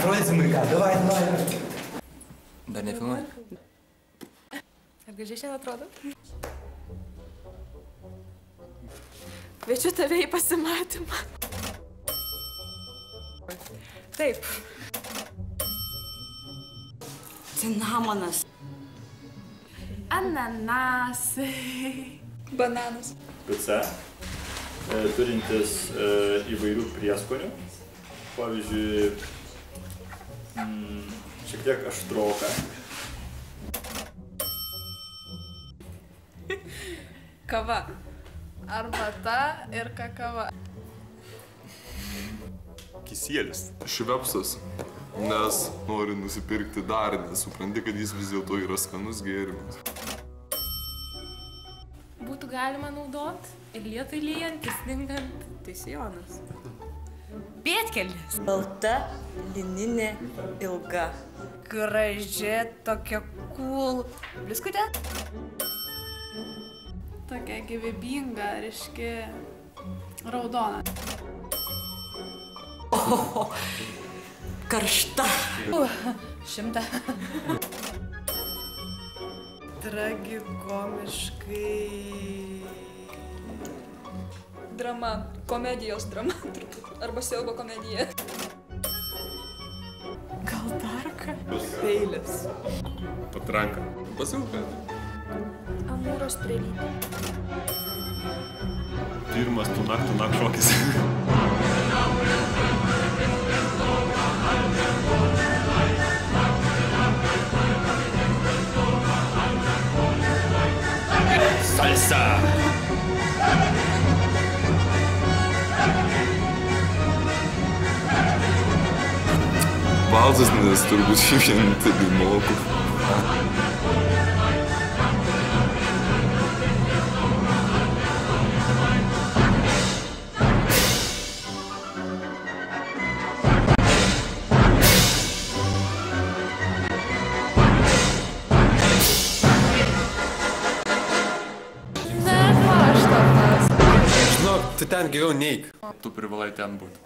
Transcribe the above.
Atrodysim vaiką, davai. Dar nefilmuoji? Ar gražiai šiandien atrodo? Kviečiu tave į pasimatymą. Taip. Cinamonas. Ananasai. Bananas. Pica, turintis įvairių prieskonių. Pavyzdžiui, šiek tiek aštroka. Kava. Arbata ir kakava. Kisėlis. Švepsas, nes nori nusipirkti dar, nes supranti, kad jis vis dėlto yra skanus gėrimas. Būtų galima naudot ir lietui lyjant, ir sningant. Tai sijonas. Pėdkelnis. Balta, lininė, ilga. Graži, tokia cool. Bliskutė. Tokia gyvybinga, ryški, raudona. Ohoho, karšta. 100. Tragikomiškai. Drama, komedijos drama, arba siaubo komedija. Gal darka? Peilis. Patranka. Pasilka. Amūro strėlytė. Pirmas tu nak šokis. Salsa! Valsas, nes turbūt vienintelį moku. Ne, aš to klausiu. Žinok, tu ten geriau neik. Tu privalai ten būti.